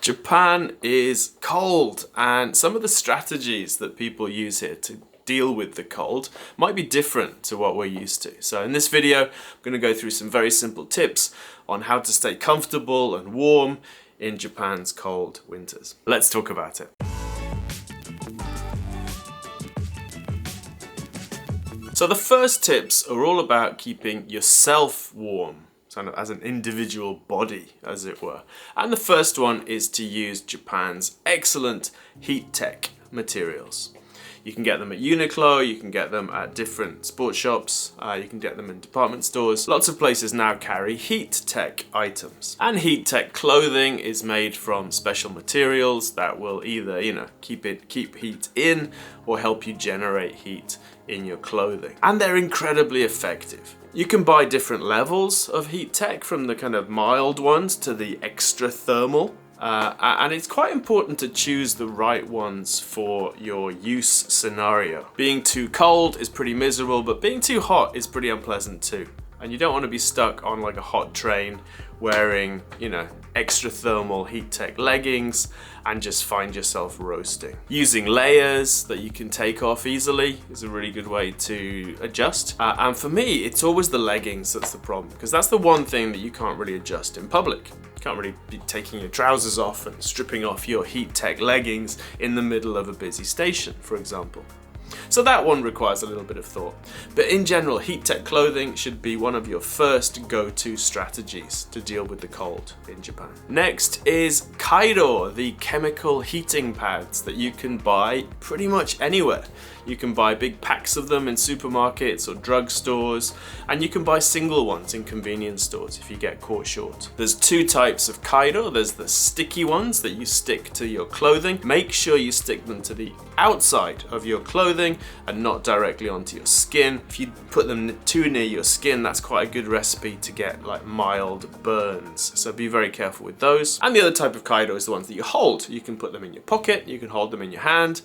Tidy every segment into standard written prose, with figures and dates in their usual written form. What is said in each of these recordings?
Japan is cold, and some of the strategies that people use here to deal with the cold might be different to what we're used to. So in this video, I'm going to go through some very simple tips on how to stay comfortable and warm in Japan's cold winters. Let's talk about it. So the first tips are all about keeping yourself warm, kind of as an individual body, as it were. And the first one is to use Japan's excellent heat tech materials. You can get them at Uniqlo, you can get them at different sports shops, you can get them in department stores. Lots of places now carry heat tech items. And heat tech clothing is made from special materials that will either, keep heat in or help you generate heat in your clothing. And they're incredibly effective. You can buy different levels of heat tech, from the kind of mild ones to the extra thermal. And it's quite important to choose the right ones for your use scenario. Being too cold is pretty miserable, but being too hot is pretty unpleasant too. And you don't want to be stuck on like a hot train wearing, extra thermal heat tech leggings and just find yourself roasting. Using layers that you can take off easily is a really good way to adjust. And for me, it's always the leggings that's the problem, because that's the one thing that you can't really adjust in public. You can't really be taking your trousers off and stripping off your heat tech leggings in the middle of a busy station, for example. So that one requires a little bit of thought. But in general, heat tech clothing should be one of your first go-to strategies to deal with the cold in Japan. Next is Kaido, the chemical heating pads that you can buy pretty much anywhere. You can buy big packs of them in supermarkets or drugstores, and you can buy single ones in convenience stores if you get caught short. There's two types of Kaido. There's the sticky ones that you stick to your clothing. Make sure you stick them to the outside of your clothing and not directly onto your skin. If you put them too near your skin, that's quite a good recipe to get like mild burns. So be very careful with those. And the other type of Kaido is the ones that you hold. You can put them in your pocket, you can hold them in your hand.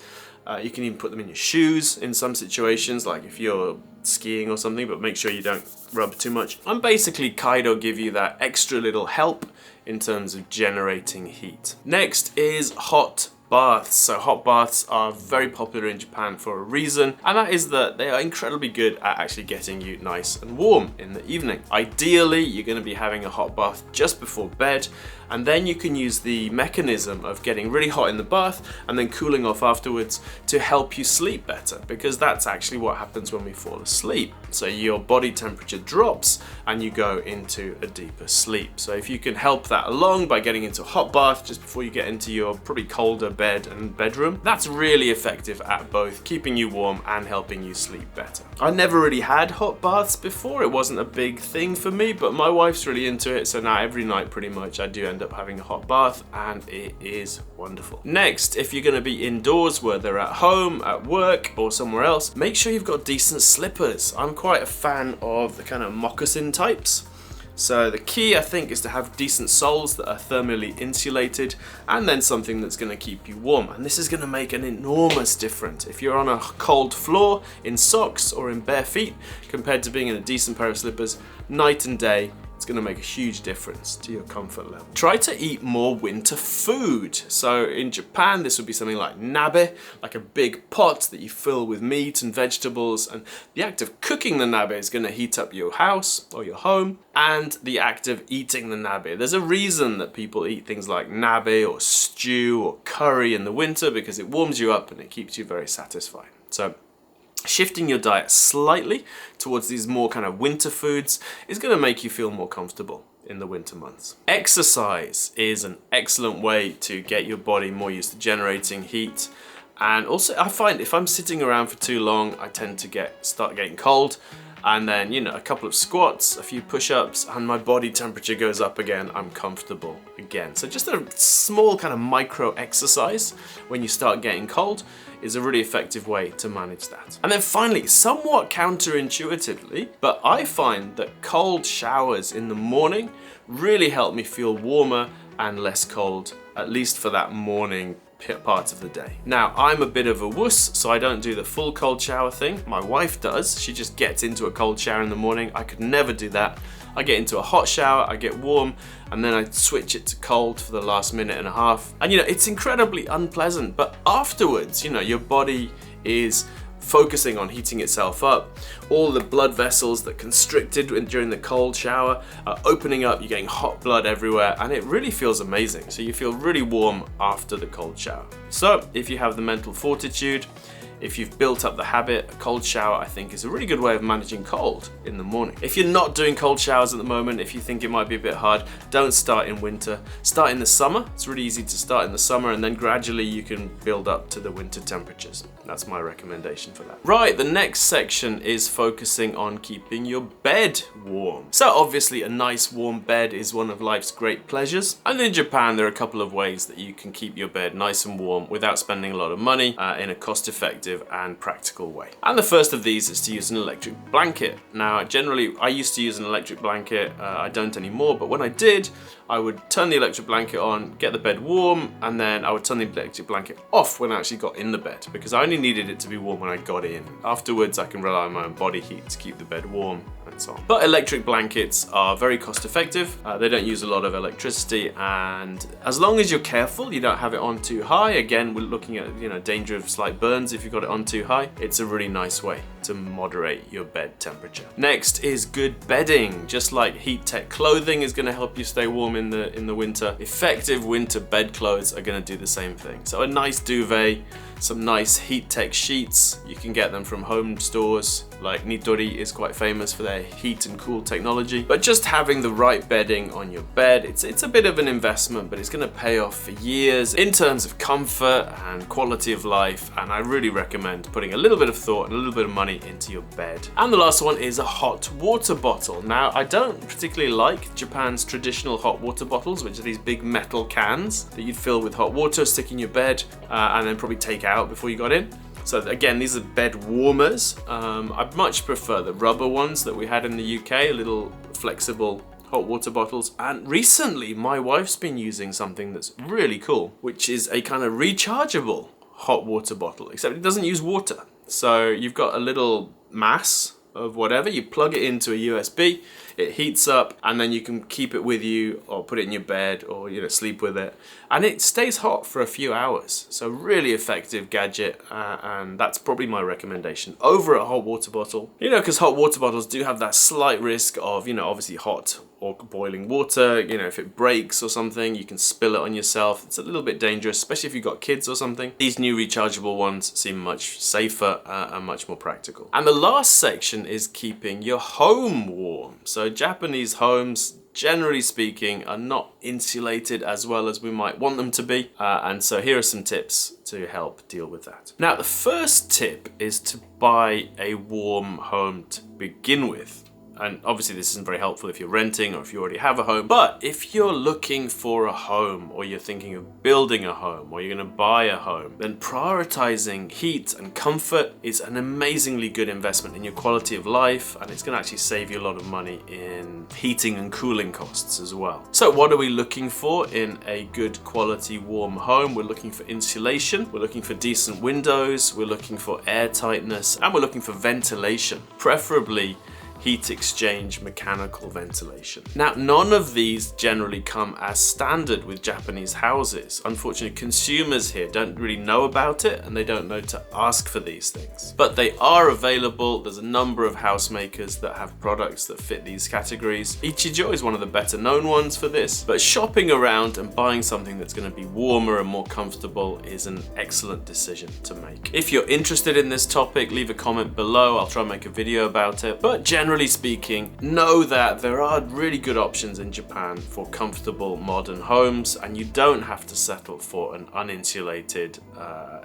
You can even put them in your shoes in some situations, like if you're skiing or something, but make sure you don't rub too much. And basically, Kaido give you that extra little help in terms of generating heat. Next is hot baths. So hot baths are very popular in Japan for a reason, and that is that they are incredibly good at actually getting you nice and warm in the evening. Ideally, you're going to be having a hot bath just before bed, and then you can use the mechanism of getting really hot in the bath and then cooling off afterwards to help you sleep better, because that's actually what happens when we fall asleep. So your body temperature drops and you go into a deeper sleep. So if you can help that along by getting into a hot bath just before you get into your probably colder bed and bedroom, that's really effective at both keeping you warm and helping you sleep better. I never really had hot baths before. It wasn't a big thing for me, but my wife's really into it, so now every night pretty much I do end up having a hot bath, and it is wonderful. Next, if you're going to be indoors, whether at home, at work, or somewhere else, make sure you've got decent slippers. I'm quite a fan of the kind of moccasin types. So the key, I think, is to have decent soles that are thermally insulated, and then something that's going to keep you warm. And this is going to make an enormous difference if you're on a cold floor in socks or in bare feet compared to being in a decent pair of slippers. Night and day, it's going to make a huge difference to your comfort level. Try to eat more winter food. So in Japan, this would be something like nabe, like a big pot that you fill with meat and vegetables. And the act of cooking the nabe is going to heat up your house or your home, and the act of eating the nabe. There's a reason that people eat things like nabe or stew or curry in the winter, because it warms you up and it keeps you very satisfied. So shifting your diet slightly towards these more kind of winter foods is going to make you feel more comfortable in the winter months. Exercise is an excellent way to get your body more used to generating heat. And also, I find if I'm sitting around for too long, I tend to start getting cold. And then, a couple of squats, a few push-ups, and my body temperature goes up again. I'm comfortable again. So just a small kind of micro exercise when you start getting cold is a really effective way to manage that. And then finally, somewhat counterintuitively, but I find that cold showers in the morning really help me feel warmer and less cold, at least for that morning part of the day. Now, I'm a bit of a wuss, so I don't do the full cold shower thing. My wife does. She just gets into a cold shower in the morning. I could never do that. I get into a hot shower, I get warm, and then I switch it to cold for the last minute and a half. And it's incredibly unpleasant, but afterwards, your body is focusing on heating itself up. All the blood vessels that constricted during the cold shower are opening up, you're getting hot blood everywhere, and it really feels amazing. So you feel really warm after the cold shower. So if you have the mental fortitude, if you've built up the habit, a cold shower I think is a really good way of managing cold in the morning. If you're not doing cold showers at the moment, if you think it might be a bit hard, don't start in winter. Start in the summer. It's really easy to start in the summer, and then gradually you can build up to the winter temperatures. That's my recommendation for that. Right, the next section is focusing on keeping your bed warm. So obviously a nice warm bed is one of life's great pleasures. And in Japan, there are a couple of ways that you can keep your bed nice and warm without spending a lot of money in a cost-effective and practical way. And the first of these is to use an electric blanket. Now, generally, I used to use an electric blanket. I don't anymore, but when I did, I would turn the electric blanket on, get the bed warm, and then I would turn the electric blanket off when I actually got in the bed, because I only needed it to be warm when I got in. Afterwards, I can rely on my own body heat to keep the bed warm and so on. But electric blankets are very cost effective. They don't use a lot of electricity, and as long as you're careful, you don't have it on too high. Again, we're looking at danger of slight burns if you've got it on too high. It's a really nice way to moderate your bed temperature. Next is good bedding. Just like heat tech clothing is going to help you stay warm in the winter, effective winter bed clothes are going to do the same thing. So a nice duvet, some nice heat tech sheets. You can get them from home stores, like Nitori is quite famous for their heat and cool technology. But just having the right bedding on your bed, it's a bit of an investment, but it's going to pay off for years in terms of comfort and quality of life. And I really recommend putting a little bit of thought and a little bit of money into your bed. And the last one is a hot water bottle. Now, I don't particularly like Japan's traditional hot water bottles, which are these big metal cans that you'd fill with hot water, stick in your bed, and then probably take out before you got in. So again, these are bed warmers. I much prefer the rubber ones that we had in the UK, little flexible hot water bottles. And recently, my wife's been using something that's really cool, which is a kind of rechargeable hot water bottle, except it doesn't use water. So you've got a little mass of whatever, you plug it into a USB, it heats up, and then you can keep it with you or put it in your bed or sleep with it, and it stays hot for a few hours. So really effective gadget, and that's probably my recommendation over a hot water bottle. Because hot water bottles do have that slight risk of obviously hot or boiling water. If it breaks or something, you can spill it on yourself. It's a little bit dangerous, especially if you've got kids or something. These new rechargeable ones seem much safer and much more practical. And the last section is keeping your home warm. So Japanese homes, generally speaking, are not insulated as well as we might want them to be. And so here are some tips to help deal with that. Now, the first tip is to buy a warm home to begin with. And obviously this isn't very helpful if you're renting or if you already have a home. But if you're looking for a home, or you're thinking of building a home, or you're going to buy a home, then prioritizing heat and comfort is an amazingly good investment in your quality of life, and it's going to actually save you a lot of money in heating and cooling costs as well. So what are we looking for in a good quality warm home? We're looking for insulation, we're looking for decent windows, we're looking for air tightness, and we're looking for ventilation, preferably heat exchange mechanical ventilation. Now, none of these generally come as standard with Japanese houses. Unfortunately, consumers here don't really know about it, and they don't know to ask for these things. But they are available. There's a number of house makers that have products that fit these categories. Ichijo is one of the better known ones for this, but shopping around and buying something that's going to be warmer and more comfortable is an excellent decision to make. If you're interested in this topic, leave a comment below. I'll try and make a video about it. But generally speaking, know that there are really good options in Japan for comfortable modern homes, and you don't have to settle for an uninsulated,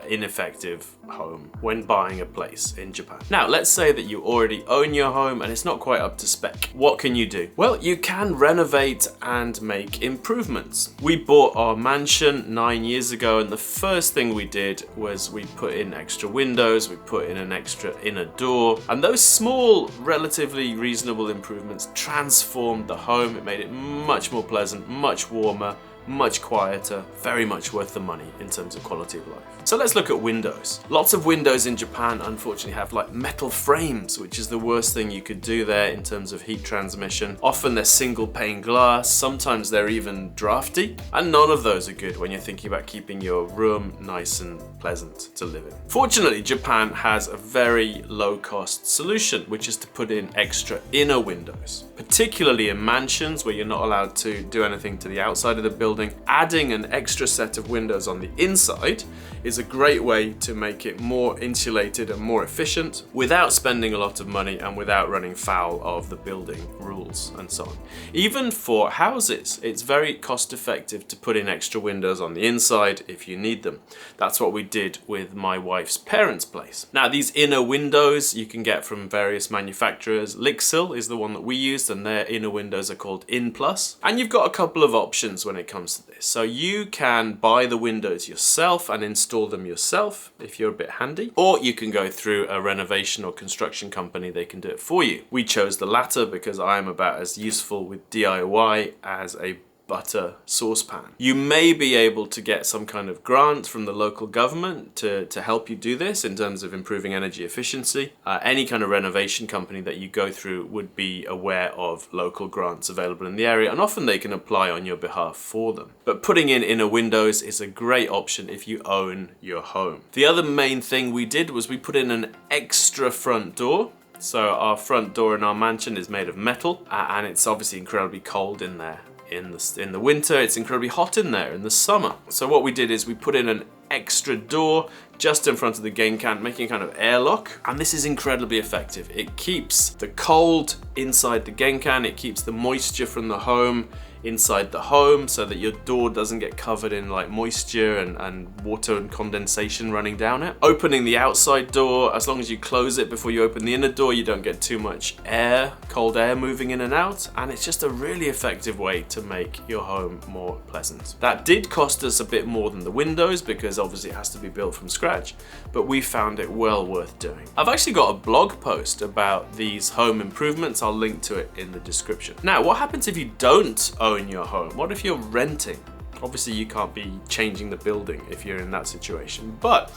ineffective home when buying a place in Japan. Now, let's say that you already own your home and it's not quite up to spec. What can you do? Well, you can renovate and make improvements. We bought our mansion 9 years ago, and the first thing we did was we put in extra windows, we put in an extra inner door, and those small, relatively reasonable improvements transformed the home. It made it much more pleasant, much warmer, much quieter, very much worth the money in terms of quality of life. So let's look at windows. Lots of windows in Japan unfortunately have like metal frames, which is the worst thing you could do there in terms of heat transmission. Often they're single pane glass, sometimes they're even drafty, and none of those are good when you're thinking about keeping your room nice and pleasant to live in. Fortunately, Japan has a very low cost solution, which is to put in extra inner windows. Particularly in mansions where you're not allowed to do anything to the outside of the building, adding an extra set of windows on the inside is a great way to make it more insulated and more efficient without spending a lot of money and without running foul of the building rules and so on. Even for houses, it's very cost effective to put in extra windows on the inside if you need them. That's what we did with my wife's parents' place. Now, these inner windows you can get from various manufacturers. Lixil is the one that we used, and their inner windows are called In Plus. And you've got a couple of options when it comes to this. So you can buy the windows yourself and install them yourself if you're a bit handy, or you can go through a renovation or construction company. They can do it for you. We chose the latter because I am about as useful with DIY as a butter saucepan. You may be able to get some kind of grant from the local government to help you do this in terms of improving energy efficiency. Any kind of renovation company that you go through would be aware of local grants available in the area, and often they can apply on your behalf for them. But putting in inner windows is a great option if you own your home. The other main thing we did was we put in an extra front door. So our front door in our mansion is made of metal, and it's obviously incredibly cold in there. In the winter, it's incredibly hot in there in the summer. So what we did is we put in an extra door just in front of the Genkan, making a kind of airlock, and this is incredibly effective. It keeps the cold inside the Genkan, it keeps the moisture from the home inside the home so that your door doesn't get covered in like moisture and water and condensation running down it. Opening the outside door, as long as you close it before you open the inner door, you don't get too much air, cold air moving in and out, and it's just a really effective way to make your home more pleasant. That did cost us a bit more than the windows because obviously it has to be built from scratch, but we found it well worth doing. I've actually got a blog post about these home improvements. I'll link to it in the description. Now, what happens if you don't own your home? What if you're renting? Obviously you can't be changing the building if you're in that situation, but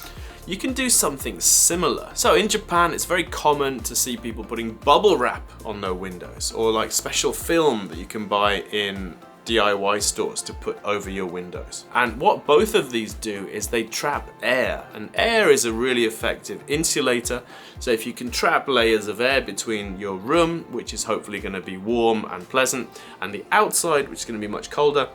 you can do something similar. So in Japan, it's very common to see people putting bubble wrap on their windows, or like special film that you can buy in DIY stores to put over your windows. And what both of these do is they trap air, and air is a really effective insulator. So if you can trap layers of air between your room, which is hopefully going to be warm and pleasant, and the outside, which is going to be much colder,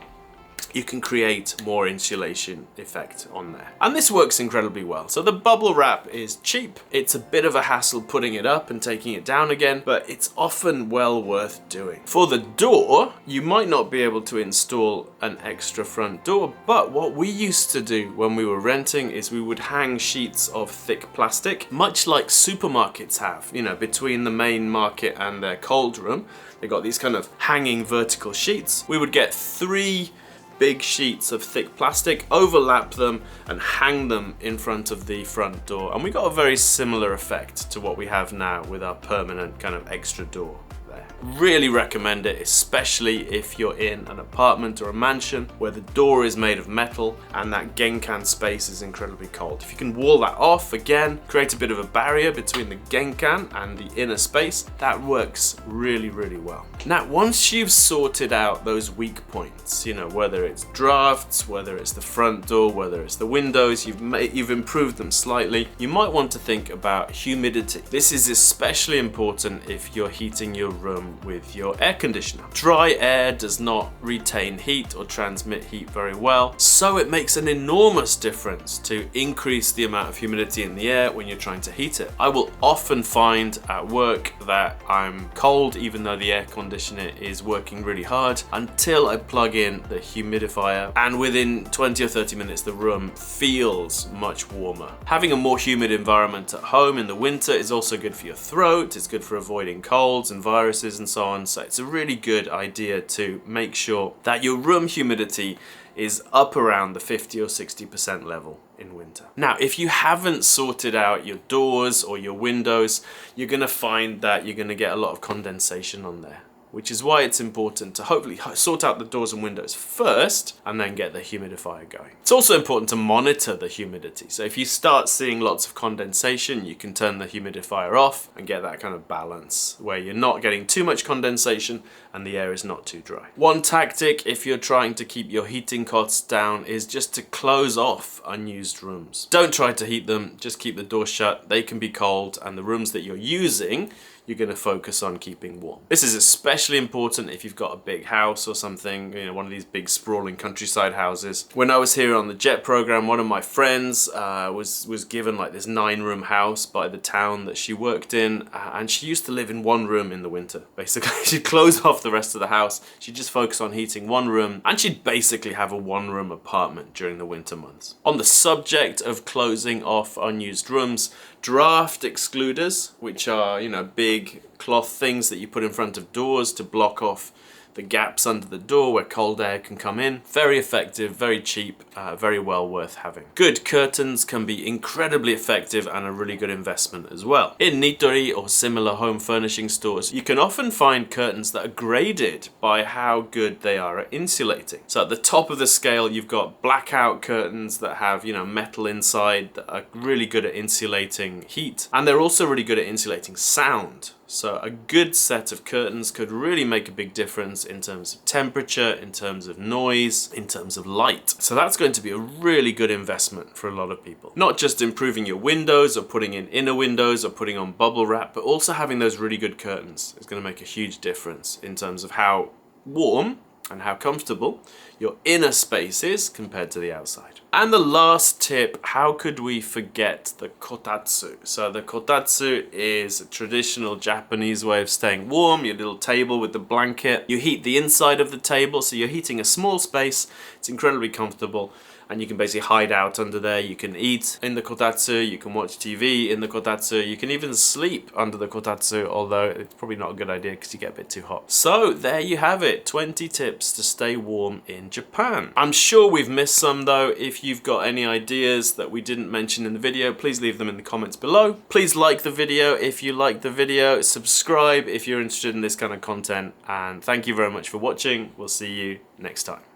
you can create more insulation effect on there. And this works incredibly well. So the bubble wrap is cheap. It's a bit of a hassle putting it up and taking it down again, but it's often well worth doing. For the door, you might not be able to install an extra front door, but what we used to do when we were renting is we would hang sheets of thick plastic, much like supermarkets have, you know, between the main market and their cold room. They got these kind of hanging vertical sheets. We would get 3 big sheets of thick plastic, overlap them and hang them in front of the front door, and we got a very similar effect to what we have now with our permanent kind of extra door there. Really recommend it, especially if you're in an apartment or a mansion where the door is made of metal and that Genkan space is incredibly cold. If you can wall that off, again, create a bit of a barrier between the Genkan and the inner space, that works really, really well. Now, once you've sorted out those weak points, you know, whether it's drafts, whether it's the front door, whether it's the windows, you've improved them slightly, you might want to think about humidity. This is especially important if you're heating your room with your air conditioner. Dry air does not retain heat or transmit heat very well, so it makes an enormous difference to increase the amount of humidity in the air when you're trying to heat it. I will often find at work that I'm cold even though the air conditioner is working really hard until I plug in the humidifier, and within 20 or 30 minutes the room feels much warmer. Having a more humid environment at home in the winter is also good for your throat, it's good for avoiding colds and viruses and so on, so it's a really good idea to make sure that your room humidity is up around the 50 or 60% level in winter. Now, if you haven't sorted out your doors or your windows, you're gonna find that you're gonna get a lot of condensation on there. which is why it's important to hopefully sort out the doors and windows first and then get the humidifier going. It's also important to monitor the humidity. So if you start seeing lots of condensation, you can turn the humidifier off and get that kind of balance where you're not getting too much condensation and the air is not too dry. One tactic if you're trying to keep your heating costs down is just to close off unused rooms. Don't try to heat them, just keep the door shut. They can be cold, and the rooms that you're using, you're going to focus on keeping warm. This is especially important if you've got a big house or something, you know, one of these big sprawling countryside houses. When I was here on the JET program, one of my friends was given like this 9-room house by the town that she worked in, and she used to live in one room in the winter. Basically, she'd close off the rest of the house, she'd just focus on heating one room, and she'd basically have a 1-room apartment during the winter months. On the subject of closing off unused rooms, draft excluders, which are, you know, big cloth things that you put in front of doors to block off the gaps under the door where cold air can come in. Very effective, very cheap, very well worth having. Good curtains can be incredibly effective and a really good investment as well. In Nitori or similar home furnishing stores, you can often find curtains that are graded by how good they are at insulating. So at the top of the scale, you've got blackout curtains that have, you know, metal inside that are really good at insulating heat, and they're also really good at insulating sound. So a good set of curtains could really make a big difference in terms of temperature, in terms of noise, in terms of light. So that's going to be a really good investment for a lot of people. Not just improving your windows or putting in inner windows or putting on bubble wrap, but also having those really good curtains is going to make a huge difference in terms of how warm and how comfortable your inner space is compared to the outside. And the last tip, how could we forget the kotatsu? So the kotatsu is a traditional Japanese way of staying warm, your little table with the blanket. You heat the inside of the table, so you're heating a small space. It's incredibly comfortable, and you can basically hide out under there. You can eat in the kotatsu, you can watch TV in the kotatsu, you can even sleep under the kotatsu, although it's probably not a good idea because you get a bit too hot. So there you have it, 20 tips to stay warm in Japan. I'm sure we've missed some though. If you've got any ideas that we didn't mention in the video, please leave them in the comments below. Please like the video if you liked the video, subscribe if you're interested in this kind of content, and thank you very much for watching. We'll see you next time.